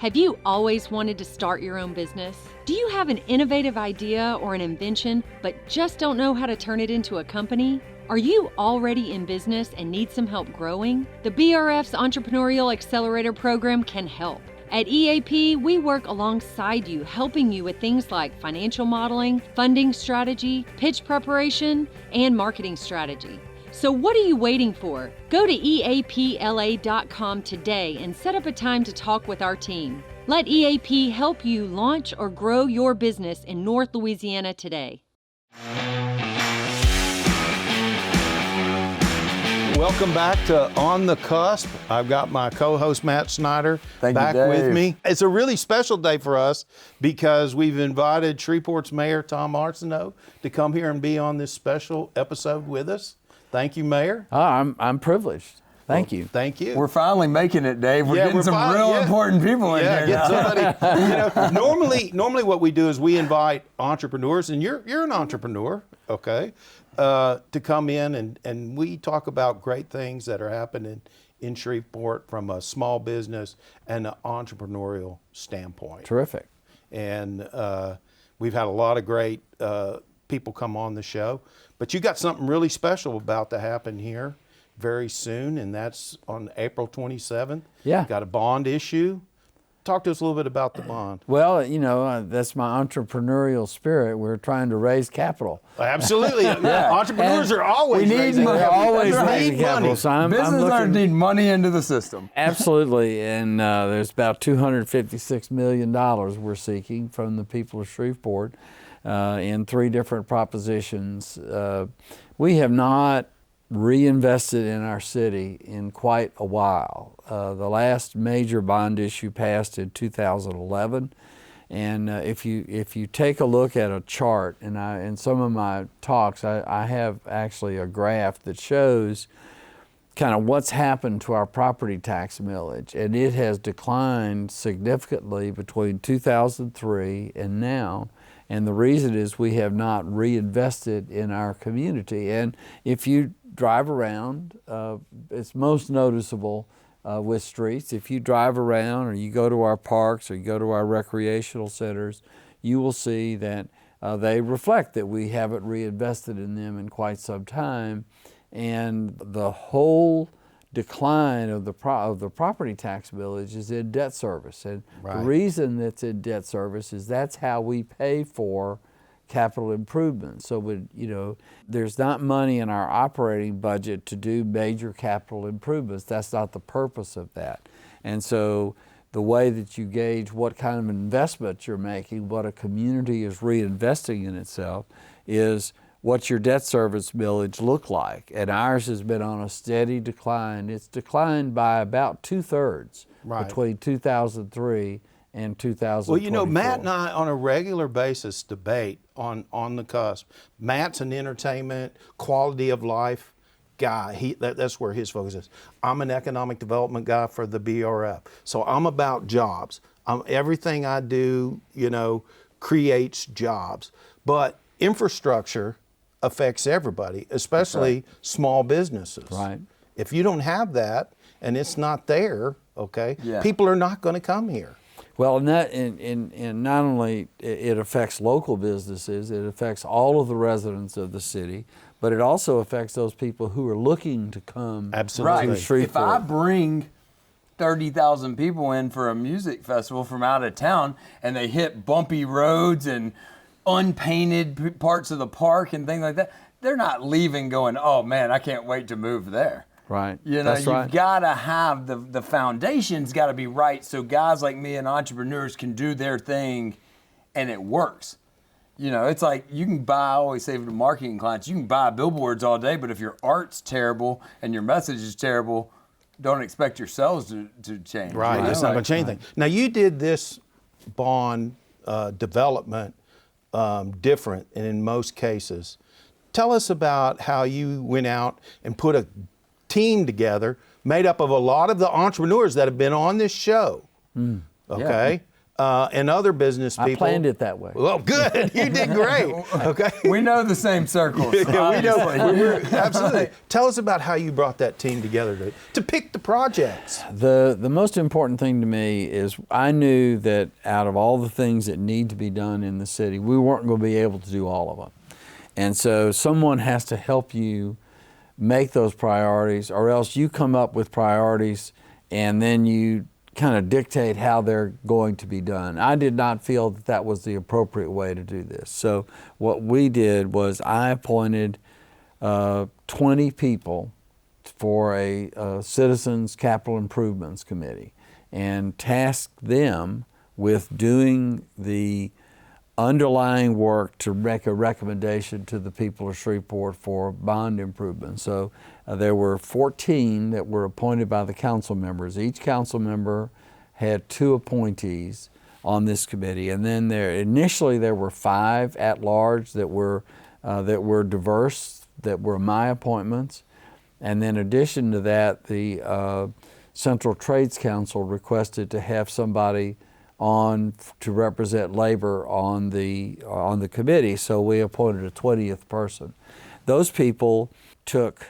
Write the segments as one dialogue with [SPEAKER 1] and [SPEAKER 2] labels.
[SPEAKER 1] Have you always wanted to start your own business? Do you have an innovative idea or an invention, but just don't know how to turn it into a company? Are you already in business and need some help growing? The BRF's Entrepreneurial Accelerator Program can help. At EAP, we work alongside you, helping you with things like financial modeling, funding strategy, pitch preparation, and marketing strategy. So what are you waiting for? Go to eapla.com today and set up a time to talk with our team. Let EAP help you launch or grow your business in North Louisiana today.
[SPEAKER 2] Welcome back to On the Cusp. I've got my co-host Matt Snyder back with me. It's a really special day for us because we've invited Shreveport's Mayor Tom Arceneaux to come here and be on this special episode with us. Thank you, Mayor.
[SPEAKER 3] I'm privileged. Thank you.
[SPEAKER 2] Thank you.
[SPEAKER 4] We're finally making it, Dave. We're getting some real important people in here.
[SPEAKER 2] Get somebody. Normally what we do is we invite entrepreneurs, and you're an entrepreneur, okay, to come in and we talk about great things that are happening in Shreveport from a small business and an entrepreneurial standpoint.
[SPEAKER 3] Terrific.
[SPEAKER 2] And we've had a lot of great people come on the show. But you got something really special about to happen here very soon, and that's on April 27th.
[SPEAKER 3] Yeah.
[SPEAKER 2] Got a bond issue. Talk to us a little bit about the bond.
[SPEAKER 3] Well, that's my entrepreneurial spirit. We're trying to raise capital.
[SPEAKER 2] Absolutely. Entrepreneurs are always raising capital.
[SPEAKER 3] Always raising capital. So
[SPEAKER 4] Business owners need money into the system.
[SPEAKER 3] Absolutely. And there's about $256 million we're seeking from the people of Shreveport in 3 different propositions. We have not reinvested in our city in quite a while. The last major bond issue passed in 2011, and if you take a look at a chart, and in some of my talks, I have actually a graph that shows kind of what's happened to our property tax millage, and it has declined significantly between 2003 and now. And the reason is we have not reinvested in our community. And if you drive around, it's most noticeable with streets. If you drive around or you go to our parks or you go to our recreational centers, you will see that they reflect that we haven't reinvested in them in quite some time. And the whole decline of the property tax millage is in debt service. And the reason that's in debt service is that's how we pay for capital improvements. So there's not money in our operating budget to do major capital improvements. That's not the purpose of that. And so the way that you gauge what kind of investment you're making, what a community is reinvesting in itself, is what's your debt service millage look like? And ours has been on a steady decline. It's declined by about 2/3 between 2003 and 2024.
[SPEAKER 2] Well, Matt and I on a regular basis debate on the cusp. Matt's an entertainment, quality of life guy. That's where his focus is. I'm an economic development guy for the BRF. So I'm about jobs. Everything I do, creates jobs. But infrastructure affects everybody, especially small businesses.
[SPEAKER 3] Right.
[SPEAKER 2] If you don't have that and it's not there, people are not going to come here.
[SPEAKER 3] Well, and not only it affects local businesses, it affects all of the residents of the city, but it also affects those people who are looking to come to Shreveport.
[SPEAKER 4] If I bring 30,000 people in for a music festival from out of town and they hit bumpy roads and unpainted parts of the park and things like that, they're not leaving going, oh man, I can't wait to move there.
[SPEAKER 3] Right.
[SPEAKER 4] You've got to have the foundation's got to be right so guys like me and entrepreneurs can do their thing and it works. It's like you can buy, I always say to marketing clients, you can buy billboards all day, but if your art's terrible and your message is terrible, don't expect your sales to change.
[SPEAKER 2] Right. It's not going to change anything. Now, you did this bond development different, and in most cases. Tell us about how you went out and put a team together made up of a lot of the entrepreneurs that have been on this show, and other business people.
[SPEAKER 3] I planned it that way.
[SPEAKER 2] Well, good. You did great. Okay.
[SPEAKER 4] We know the same circles.
[SPEAKER 2] Yeah, we know.
[SPEAKER 4] obviously.
[SPEAKER 2] Absolutely. Tell us about how you brought that team together to pick the projects.
[SPEAKER 3] The most important thing to me is I knew that out of all the things that need to be done in the city, we weren't going to be able to do all of them. And so someone has to help you make those priorities, or else you come up with priorities and then you kind of dictate how they're going to be done. I did not feel that that was the appropriate way to do this. So what we did was I appointed 20 people for a Citizens Capital Improvements Committee and tasked them with doing the underlying work to make a recommendation to the people of Shreveport for bond improvements. So there were 14 that were appointed by the council members. Each council member had 2 appointees on this committee, and then initially there were 5 at large that were diverse, that were my appointments, and then in addition to that, the Central Trades Council requested to have somebody on to represent labor on the committee, so we appointed a 20th person. Those people took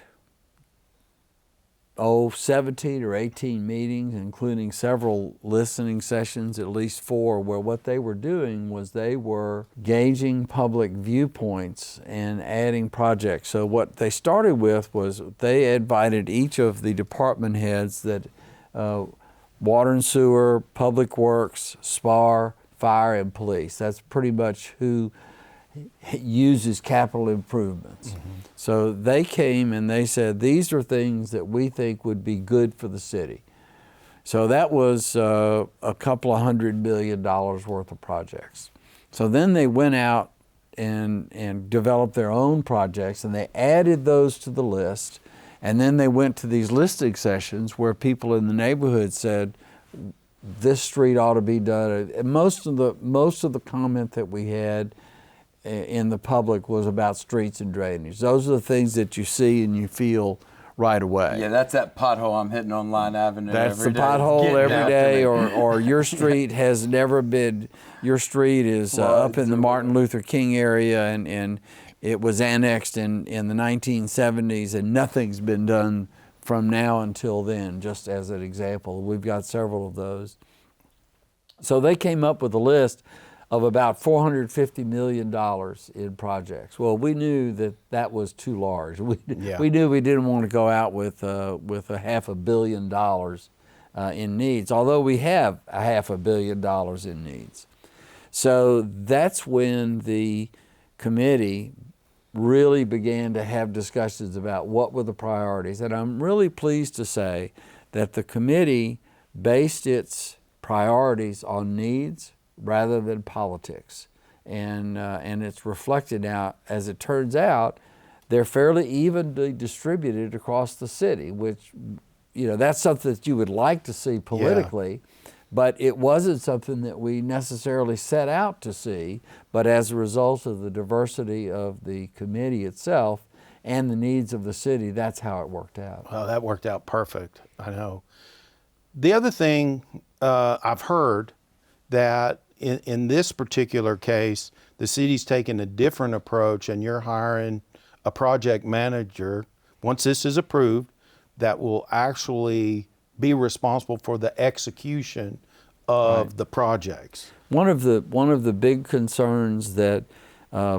[SPEAKER 3] 17 or 18 meetings, including several listening sessions, at least 4, where what they were doing was they were gauging public viewpoints and adding projects. So what they started with was they invited each of the department heads that Water and Sewer, Public Works, SPAR, Fire, and Police. That's pretty much who uses capital improvements. Mm-hmm. So they came and they said, these are things that we think would be good for the city. So that was a couple of $100 million worth of projects. So then they went out and developed their own projects, and they added those to the list. And then they went to these listening sessions where people in the neighborhood said, this street ought to be done. And most of the comment that we had in the public was about streets and drainage. Those are the things that you see and you feel right away.
[SPEAKER 4] Yeah, that's that pothole I'm hitting on Line Avenue
[SPEAKER 3] that's
[SPEAKER 4] every day.
[SPEAKER 3] That's the pothole every day,
[SPEAKER 4] or
[SPEAKER 3] or your street has never been, your street is up in the Martin Luther King area, and it was annexed in the 1970s, and nothing's been done from now until then, just as an example. We've got several of those. So they came up with a list of about $450 million in projects. Well, we knew that that was too large. We knew we didn't want to go out with a $500 million in needs, although we have a $500 million in needs. So that's when the committee really began to have discussions about what were the priorities. And I'm really pleased to say that the committee based its priorities on needs rather than politics. And it's reflected now, as it turns out, they're fairly evenly distributed across the city, which, you know, that's something that you would like to see politically. Yeah. But it wasn't something that we necessarily set out to see, but as a result of the diversity of the committee itself and the needs of the city, that's how it worked out.
[SPEAKER 2] Well, that worked out perfect, I know. The other thing I've heard that in this particular case, the city's taken a different approach, and you're hiring a project manager, once this is approved, that will actually be responsible for the execution of the projects.
[SPEAKER 3] One of the big concerns that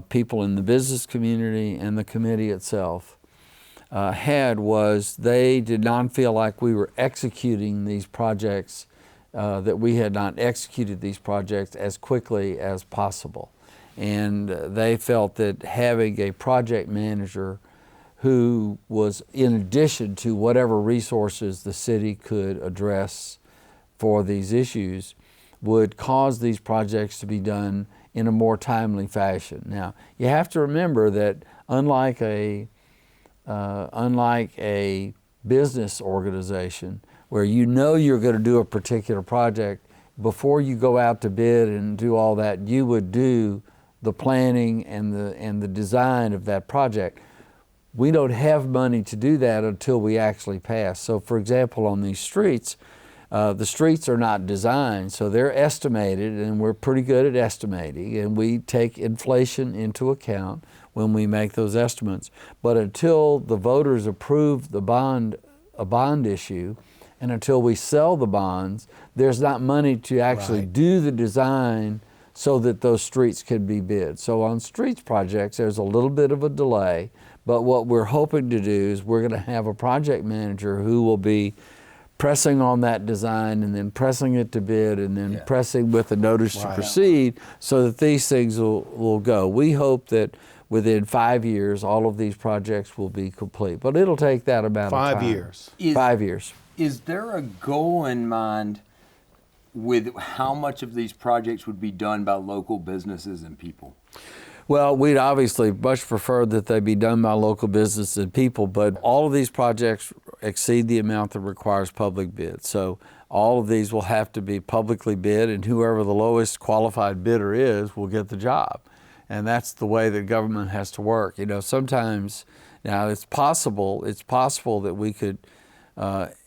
[SPEAKER 3] people in the business community and the committee itself had was they did not feel like we were executing these projects, that we had not executed these projects as quickly as possible. And they felt that having a project manager who was in addition to whatever resources the city could address for these issues would cause these projects to be done in a more timely fashion. Now, you have to remember that unlike a business organization where you know you're going to do a particular project, before you go out to bid and do all that, you would do the planning and the design of that project. We don't have money to do that until we actually pass. So for example, on these streets, The streets are not designed, so they're estimated, and we're pretty good at estimating, and we take inflation into account when we make those estimates. But until the voters approve a bond issue, and until we sell the bonds, there's not money to actually do the design so that those streets can be bid. So on streets projects, there's a little bit of a delay, but what we're hoping to do is we're going to have a project manager who will be pressing on that design and then pressing it to bid and then pressing with a notice to proceed so that these things will go. We hope that within 5 years, all of these projects will be complete, but it'll take that amount of time.
[SPEAKER 2] 5 years.
[SPEAKER 3] 5 years.
[SPEAKER 4] Is there a goal in mind with how much of these projects would be done by local businesses and people?
[SPEAKER 3] Well, we'd obviously much prefer that they be done by local businesses and people, but all of these projects exceed the amount that requires public bid. So all of these will have to be publicly bid, and whoever the lowest qualified bidder is will get the job. And that's the way that government has to work. You know, sometimes, now it's possible that we could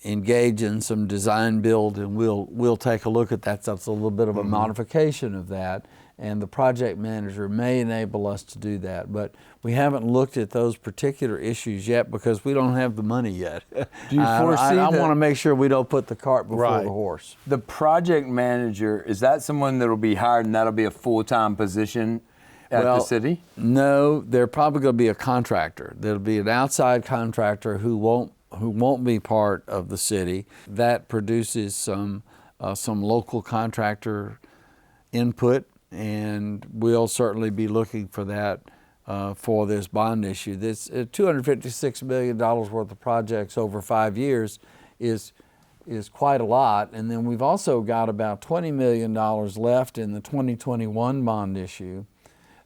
[SPEAKER 3] engage in some design build, and we'll take a look at that. That's a little bit of a modification of that, and the project manager may enable us to do that. But we haven't looked at those particular issues yet because we don't have the money yet.
[SPEAKER 4] Do you foresee
[SPEAKER 3] I want to make sure we don't put the cart before the horse.
[SPEAKER 4] The project manager, is that someone that will be hired and that'll be a full-time position at the city?
[SPEAKER 3] No, they're probably going to be a contractor. There'll be an outside contractor who won't be part of the city. That produces some local contractor input, and we'll certainly be looking for that for this bond issue. This $256 million worth of projects over 5 years is quite a lot, and then we've also got about $20 million left in the 2021 bond issue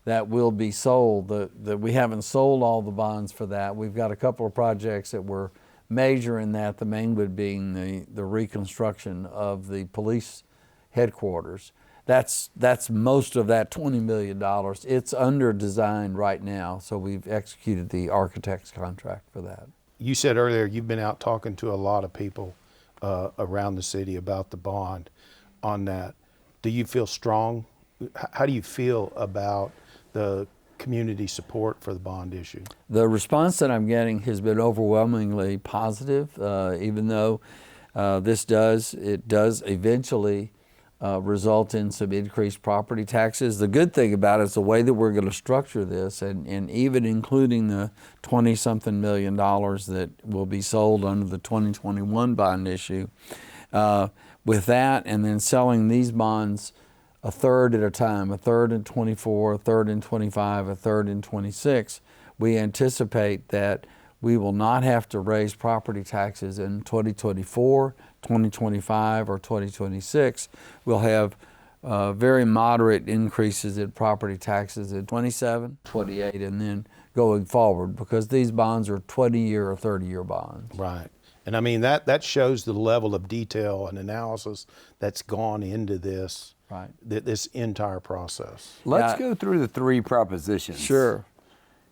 [SPEAKER 3] that will be sold. That we haven't sold all the bonds for that. We've got a couple of projects that we're major in that, the main would being the reconstruction of the police headquarters. That's most of that $20 million. It's under design right now, so we've executed the architect's contract for that.
[SPEAKER 2] You said earlier you've been out talking to a lot of people around the city about the bond on that. Do you feel strong? How do you feel about the community support for the bond issue?
[SPEAKER 3] The response that I'm getting has been overwhelmingly positive, even though it does eventually result in some increased property taxes. The good thing about it is the way that we're going to structure this, and even including the 20-something million dollars that will be sold under the 2021 bond issue, with that and then selling these bonds a third at a time, a third in 24, a third in 25, a third in 26, we anticipate that we will not have to raise property taxes in 2024, 2025, or 2026. We'll have very moderate increases in property taxes in 27, 28, and then going forward, because these bonds are 20-year or 30-year bonds.
[SPEAKER 2] Right. And I mean, that shows the level of detail and analysis that's gone into this.
[SPEAKER 3] Right.
[SPEAKER 2] This entire process.
[SPEAKER 4] Let's go through the three propositions.
[SPEAKER 3] Sure.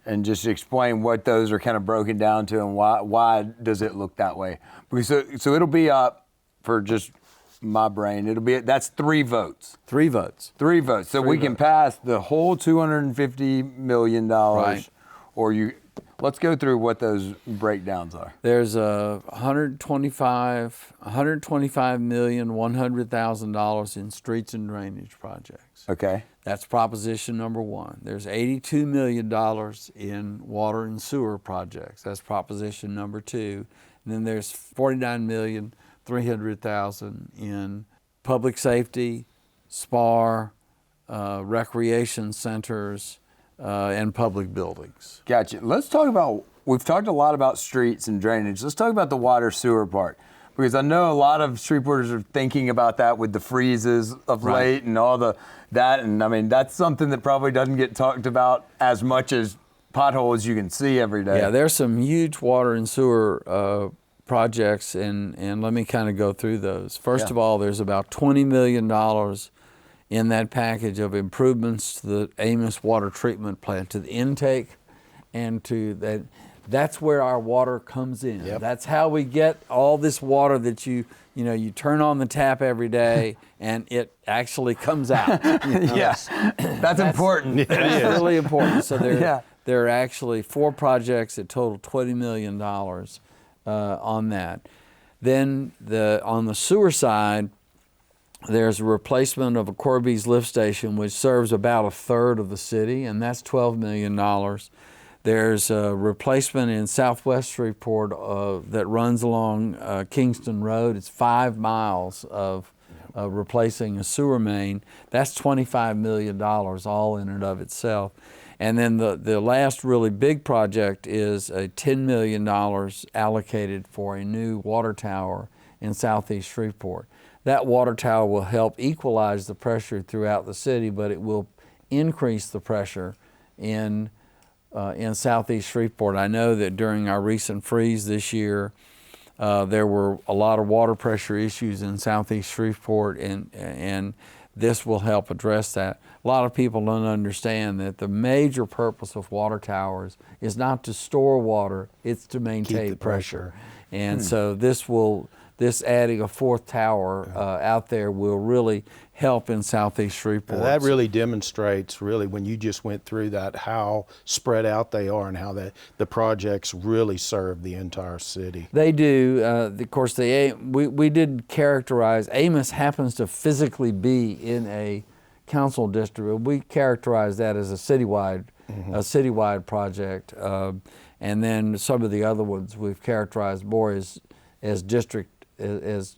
[SPEAKER 4] And just explain what those are kind of broken down to and why does it look that way. Because so it'll be up for just my brain. That's 3 votes.
[SPEAKER 3] 3 votes.
[SPEAKER 4] 3 votes. So we can pass the whole $250 million.
[SPEAKER 3] Right.
[SPEAKER 4] Or let's go through what those breakdowns are.
[SPEAKER 3] There's $125,100,000 in streets and drainage projects.
[SPEAKER 4] Okay.
[SPEAKER 3] That's proposition number 1. There's $82 million in water and sewer projects. That's proposition number 2. And then there's $49,300,000 in public safety, SPAR, recreation centers, and public buildings.
[SPEAKER 4] Gotcha. We've talked a lot about streets and drainage. Let's talk about the water sewer part. Because I know a lot of Shreveporters are thinking about that with the freezes of late and all that. And I mean, that's something that probably doesn't get talked about as much as potholes you can see every day.
[SPEAKER 3] Yeah, there's some huge water and sewer projects, and let me kind of go through those. First of all, there's about $20 million in that package of improvements to the Amos water treatment plant, to the intake and to that. That's where our water comes in. Yep. That's how we get all this water that you you turn on the tap every day and it actually comes out.
[SPEAKER 4] Yes, that's important.
[SPEAKER 3] That's really important. So
[SPEAKER 4] Yeah.
[SPEAKER 3] there are actually 4 projects that total $20 million on that. Then on the sewer side, there's a replacement of a Corby's lift station, which serves about a third of the city, and that's $12 million. There's a replacement in Southwest Shreveport that runs along Kingston Road. It's 5 miles of replacing a sewer main. That's $25 million all in and of itself. And then the last really big project is a $10 million allocated for a new water tower in southeast Shreveport. That water tower will help equalize the pressure throughout the city, but it will increase the pressure in southeast Shreveport. I know that during our recent freeze this year, there were a lot of water pressure issues in southeast Shreveport, and this will help address that. A lot of people don't understand that the major purpose of water towers is not to store water, it's to maintain pressure. And so this adding a 4th tower out there will really help in southeast Shreveport.
[SPEAKER 2] Now that really demonstrates, when you just went through that, how spread out they are and how the projects really serve the entire city.
[SPEAKER 3] They do. Of course, we did characterize, Amos happens to physically be in a council district, but we characterize that as a citywide project. And then some of the other ones we've characterized more as district, as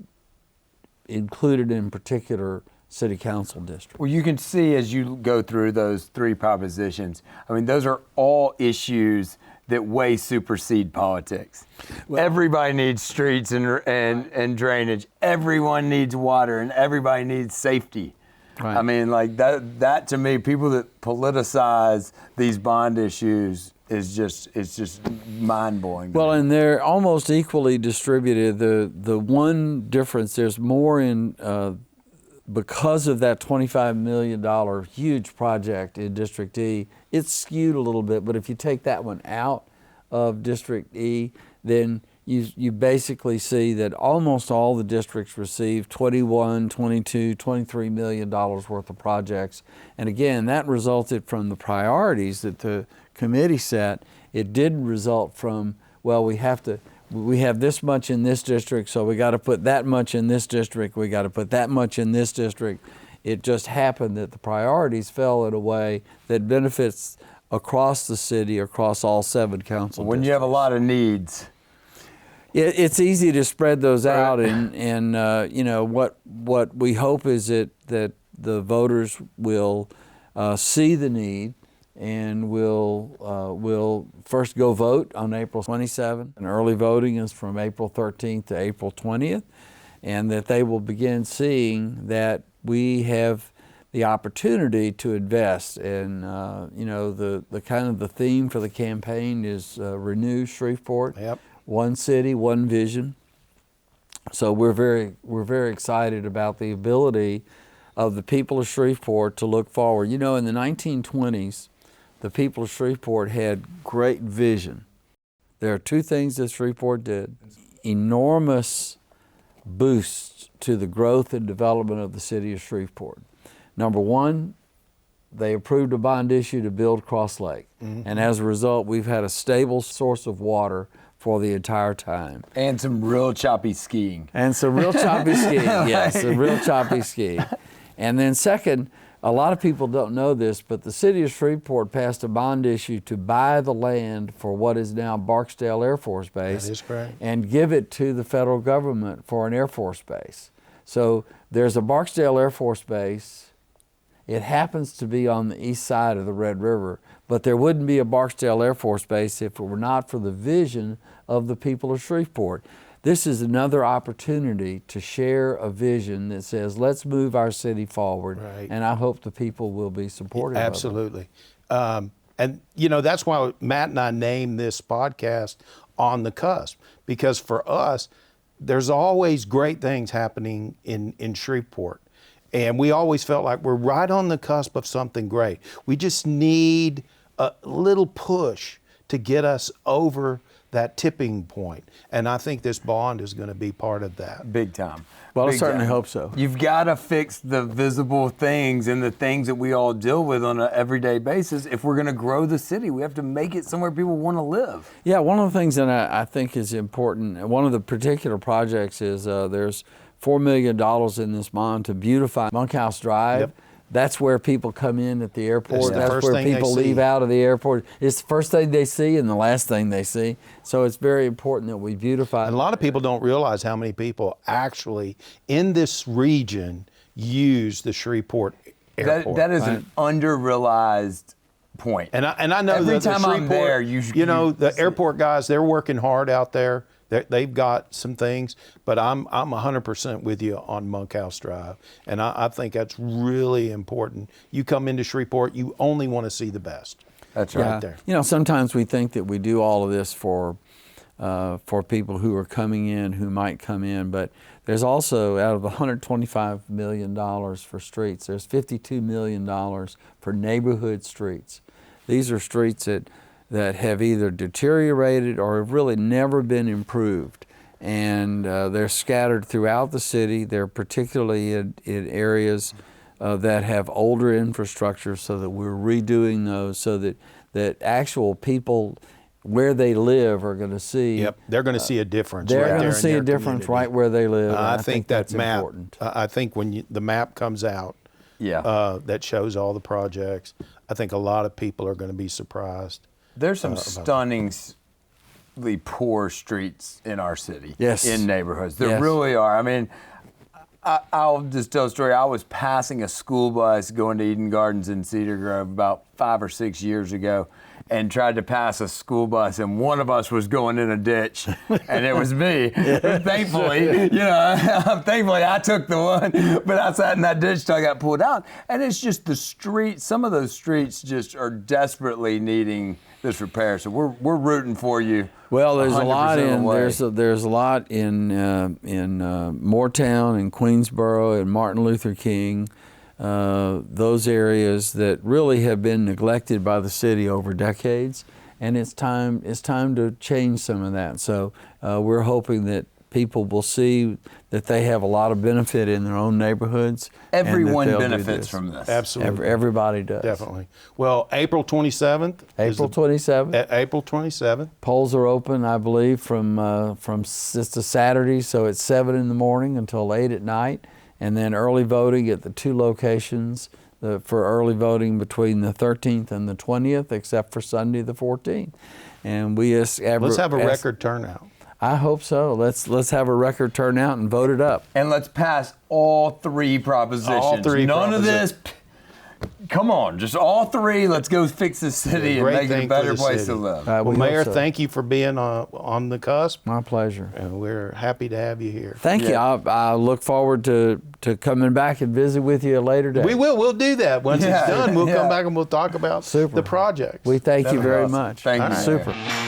[SPEAKER 3] included in particular city council district.
[SPEAKER 4] Well, you can see as you go through those 3 propositions, I mean, those are all issues that way supersede politics. Well, everybody needs streets and drainage. Everyone needs water, and everybody needs safety. Right. I mean, like that to me, people that politicize these bond issues it's just mind-blowing.
[SPEAKER 3] Well, and they're almost equally distributed. The one difference, there's more in because of that $25 million huge project in District E, it's skewed a little bit, but if you take that one out of District E, then you basically see that almost all the districts receive $21, $22, $23 million worth of projects. And again, that resulted from the priorities that the committee set. It didn't result from, well, we have this much in this district, so we got to put that much in this district, we got to put that much in this district. It just happened that the priorities fell in a way that benefits across the city, across all 7 council districts.
[SPEAKER 4] When you have a lot of needs,
[SPEAKER 3] it's easy to spread those out, and you know what we hope is that the voters will see the need and will first go vote on April 27th. And early voting is from April 13th to April 20th, and that they will begin seeing that we have the opportunity to invest. And you know, the kind of the theme for the campaign is Renew Shreveport.
[SPEAKER 2] Yep.
[SPEAKER 3] One city, one vision. So we're very excited about the ability of the people of Shreveport to look forward. You know, in the 1920s, the people of Shreveport had great vision. There are 2 things that Shreveport did. Enormous boosts to the growth and development of the city of Shreveport. Number 1, they approved a bond issue to build Cross Lake. Mm-hmm. And as a result, we've had a stable source of water for the entire time.
[SPEAKER 4] And some real choppy skiing.
[SPEAKER 3] Yes, some real choppy skiing. And then second, a lot of people don't know this, but the city of Shreveport passed a bond issue to buy the land for what is now Barksdale Air Force Base.
[SPEAKER 2] That is correct.
[SPEAKER 3] And give it to the federal government for an Air Force Base. So there's a Barksdale Air Force Base. It happens to be on the east side of the Red River, but there wouldn't be a Barksdale Air Force Base if it were not for the vision of the people of Shreveport. This is another opportunity to share a vision that says, let's move our city forward.
[SPEAKER 2] Right.
[SPEAKER 3] And I hope the people will be supportive of it.
[SPEAKER 2] Absolutely. And, you know, that's why Matt and I named this podcast On the Cusp, because for us, there's always great things happening in Shreveport. And we always felt like we're right on the cusp of something great. We just need a little push to get us over that tipping point. And I think this bond is going to be part of that.
[SPEAKER 4] Big time.
[SPEAKER 3] Well, I
[SPEAKER 4] Big
[SPEAKER 3] certainly
[SPEAKER 4] time.
[SPEAKER 3] hope so.
[SPEAKER 4] You've got to fix the visible things and the things that we all deal with on an everyday basis. If we're going to grow the city, we have to make it somewhere people want to live.
[SPEAKER 3] Yeah, one of the things that I think is important, one of the particular projects is there's $4 million in this bond to beautify Monkhouse Drive.
[SPEAKER 2] Yep.
[SPEAKER 3] That's where people come in at the airport.
[SPEAKER 2] It's the
[SPEAKER 3] That's
[SPEAKER 2] first
[SPEAKER 3] where
[SPEAKER 2] thing they
[SPEAKER 3] people
[SPEAKER 2] see.
[SPEAKER 3] leave out of the airport. It's the first thing they see and the last thing they see. So it's very important that we beautify.
[SPEAKER 2] And a lot of people don't realize how many people actually in this region use the Shreveport Airport.
[SPEAKER 4] That is an under-realized point.
[SPEAKER 2] And I know
[SPEAKER 4] Every
[SPEAKER 2] that the
[SPEAKER 4] time I'm
[SPEAKER 2] Shreveport,
[SPEAKER 4] there,
[SPEAKER 2] the airport guys, they're working hard out there. They've got some things, but I'm 100% with you on Monkhouse Drive, and I think that's really important. You come into Shreveport, you only want to see the best.
[SPEAKER 4] That's
[SPEAKER 2] right
[SPEAKER 3] Yeah.
[SPEAKER 2] there.
[SPEAKER 3] You know, sometimes we think that we do all of this for people who are coming in, who might come in, but there's also, out of the $125 million for streets, there's $52 million for neighborhood streets. These are streets that have either deteriorated or have really never been improved. And they're scattered throughout the city. They're particularly in areas that have older infrastructure, so that we're redoing those so that actual people where they live are going to see.
[SPEAKER 2] Yep, they're going to see a difference.
[SPEAKER 3] They're
[SPEAKER 2] right
[SPEAKER 3] going
[SPEAKER 2] there
[SPEAKER 3] to
[SPEAKER 2] in
[SPEAKER 3] see
[SPEAKER 2] their
[SPEAKER 3] a difference
[SPEAKER 2] community.
[SPEAKER 3] right where they live. and
[SPEAKER 2] I think that
[SPEAKER 3] that's
[SPEAKER 2] map.
[SPEAKER 3] important.
[SPEAKER 2] I think when the map comes out, that shows all the projects, I think a lot of people are going to be surprised.
[SPEAKER 4] There's some stunningly poor streets in our city.
[SPEAKER 3] Yes.
[SPEAKER 4] In neighborhoods. There
[SPEAKER 3] Yes.
[SPEAKER 4] really are. I mean, I'll just tell a story. I was passing a school bus going to Eden Gardens in Cedar Grove about 5 or 6 years ago, and tried to pass a school bus, and one of us was going in a ditch, and it was me. Thankfully, thankfully I took the one, but I sat in that ditch till I got pulled out. And it's just the street. Some of those streets just are desperately needing this repair. So we're rooting for you.
[SPEAKER 3] Well, there's a lot
[SPEAKER 4] 100%
[SPEAKER 3] in
[SPEAKER 4] away.
[SPEAKER 3] there's a lot in Moortown and Queensboro and Martin Luther King, those areas that really have been neglected by the city over decades, and it's time to change some of that. So we're hoping that people will see that they have a lot of benefit in their own neighborhoods. and that
[SPEAKER 4] Everyone
[SPEAKER 3] they'll do
[SPEAKER 4] benefits
[SPEAKER 3] this.
[SPEAKER 4] from this.
[SPEAKER 2] Absolutely.
[SPEAKER 3] Everybody does.
[SPEAKER 2] Definitely. Well, April 27th.
[SPEAKER 3] April 27th.
[SPEAKER 2] April 27th.
[SPEAKER 3] Polls are open, I believe, from it's a Saturday, so it's 7 in the morning until 8 at night, and then early voting at the 2 locations for early voting between the 13th and the 20th, except for Sunday the 14th. And
[SPEAKER 2] Let's have a record turnout.
[SPEAKER 3] I hope so. Let's have a record turnout and vote it up.
[SPEAKER 4] And let's pass all 3 propositions.
[SPEAKER 2] All 3
[SPEAKER 4] None of this.
[SPEAKER 2] propositions.
[SPEAKER 4] Come on, just all 3 . Let's go fix the city and
[SPEAKER 2] Great
[SPEAKER 4] make it a
[SPEAKER 2] thing for
[SPEAKER 4] better
[SPEAKER 2] the
[SPEAKER 4] place
[SPEAKER 2] city.
[SPEAKER 4] to live.
[SPEAKER 3] We
[SPEAKER 2] Well,
[SPEAKER 3] hope
[SPEAKER 2] Mayor,
[SPEAKER 3] so.
[SPEAKER 2] thank you for being on the cusp,
[SPEAKER 3] My pleasure.
[SPEAKER 2] and we're happy to have you here.
[SPEAKER 3] Thank you.
[SPEAKER 4] Yeah.
[SPEAKER 3] I look forward to coming back and visit with you a later day.
[SPEAKER 2] We will. We'll do that. Once
[SPEAKER 4] Yeah,
[SPEAKER 2] it's done, we'll
[SPEAKER 4] yeah.
[SPEAKER 2] come back and we'll talk about
[SPEAKER 3] Super.
[SPEAKER 2] the projects.
[SPEAKER 3] We thank you
[SPEAKER 4] That'd be
[SPEAKER 3] very
[SPEAKER 4] awesome.
[SPEAKER 3] much.
[SPEAKER 4] Thank you,
[SPEAKER 3] Super.
[SPEAKER 4] Mayor.